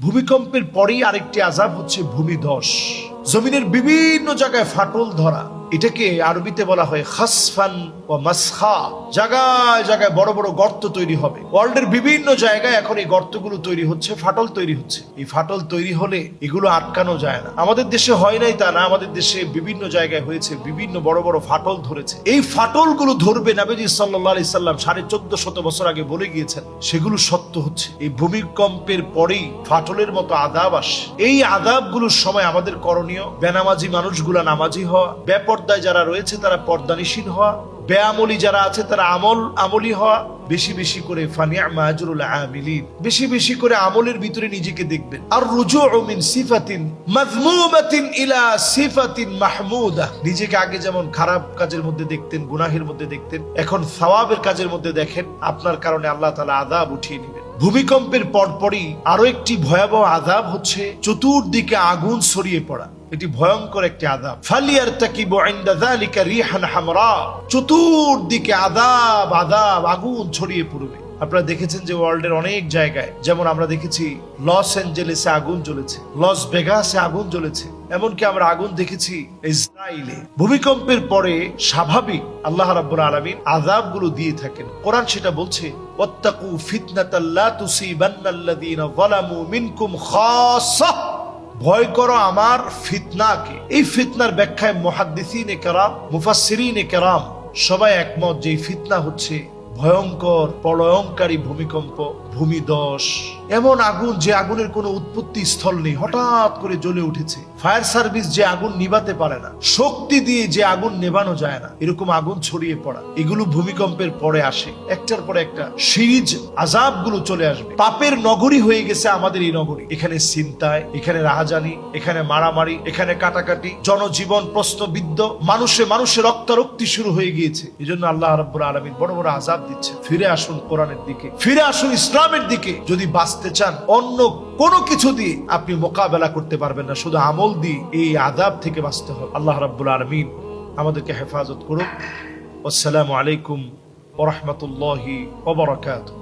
ভূমিকম্পের পরেই আরেকটি আযাব হচ্ছে ভূমিধস। জমিনের বিভিন্ন জায়গায় ফাটল ধরা, এটাকে আরবিতে বলা হয় খাসফান ওয়া মাসখা। জায়গায় জায়গায় বড় বড় গর্ত তৈরি হবে। ওয়ার্ল্ডের বিভিন্ন জায়গায় এখন এই গর্তগুলো তৈরি হচ্ছে, ফাটল তৈরি হচ্ছে। এই ফাটল তৈরি হলে এগুলো আটকানো যায় না। আমাদের দেশে হয় নাই তা না, আমাদের দেশে বিভিন্ন জায়গায় হয়েছে, বিভিন্ন বড় বড় ফাটল ধরেছে। এই ফাটলগুলো ধরবে, নবীজি সাল্লাল্লাহু আলাইহি সাল্লাম 1450 বছর আগে বলে গিয়েছেন, সেগুলো সত্য হচ্ছে। এই ভূমিকম্পের পরেই ফাটলের মতো আযাব আসে। এই আযাবগুলোর সময় আমাদের করণীয়, বেনামাজি মানুষগুলা নামাজি হওয়া, বেপর্দায় যারা রয়েছে তারা পর্দানিশীন হওয়া, বেআমলি যারা আছে তারা আমলি হওয়া, বেশি বেশি করে ফানিআমা আজরুল আমিলিন, বেশি বেশি করে আমলের ভিতরে নিজেকে দেখবেন। আর রুজুউ মিন সিফাতিন মাযমুমাতিন ইলা সিফাতিন মাহমুদা, নিজেকে আগে যেমন খারাপ কাজের মধ্যে দেখতেন, গুনাহের মধ্যে দেখতেন, এখন সওয়াবের কাজের মধ্যে দেখেন। আপনার কারণে আল্লাহ তাআলা আযাব উঠিয়ে নেবেন। ভূমিকম্পের পরপরই আরো একটি ভয়াবহ আযাব হচ্ছে চতুর্দিকে আগুন ছড়িয়ে পড়া। এটি ভয়ঙ্কর একটি আযাব। ফালিয়ারতাকিবু ইনদা যালিকা রিহান হামরা, চতুর্দিকে আযাব আযাব, আগুন ছড়িয়ে পড়বে। আপনারা দেখেছেন যে ওয়ার্ল্ডের অনেক জায়গায়, যেমন আমরা দেখেছি লস অ্যাঞ্জেলেসে আগুন জ্বলেছে, লস ভেগাসে আগুন জ্বলেছে, এমনকি আমরা আগুন দেখেছি ইসরায়েলে। ভূমিকম্পের পরে স্বাভাবিক আল্লাহ রাব্বুল আলামিন আযাবগুলো দিয়ে থাকেন। কোরআন সেটা বলছে, ওয়াত্তাকু ফিতনাতাল লা তুসিবান্নাল্লাযীনা যালামু মিনকুম খাসসাহ, ভয় করো আমার ফিতনাকে। এই ফিতনার ব্যাখ্যায় মুহাদ্দিসিনে কেরাম, মুফাসসিরিনে কেরাম সবাই একমত যে এই ফিতনা হচ্ছে ভয়ঙ্কর প্রলয়ঙ্কারী ভূমিকম্প, ভূমিধস। এমন আগুন যে আগুনের কোনো উৎপত্তি স্থল নেই, হঠাৎ করে জ্বলে উঠেছে। ফায়ার সার্ভিস যে আগুন নিভাতে পারে না, শক্তি দিয়ে যে আগুন নেভানো যায় না, এরকম আগুন ছড়িয়ে পড়া, এগুলো ভূমিকম্পের পরে আসে। একটার পর একটা সিরিজ আযাবগুলো চলে আসবে। পাপের নগরী হয়ে গেছে আমাদের এই নগরী। এখানে ছিনতাই, এখানে রাহাজানি, এখানে মারামারি, এখানে কাটাকাটি, জনজীবন প্রশ্নবিদ্ধ, মানুষে মানুষে রক্তারক্তি শুরু হয়ে গিয়েছে। এই জন্য আল্লাহ রাব্বুল আলামিন বড় বড় আযাব দিচ্ছে। ফিরে আসুন কোরআনের দিকে, ফিরে আসুন ইসলামের দিকে। যদি বাঁচতে চান, অন্য কোনো কিছু দিয়ে আপনি মোকাবেলা করতে পারবেন না, শুধু আমল দিয়ে এই আযাব থেকে বাঁচতে হবে। আল্লাহ রাব্বুল আলামিন আমাদেরকে হেফাজত করুন। আসসালামু আলাইকুম ওয়া রাহমাতুল্লাহি ওয়া বারাকাতুহু।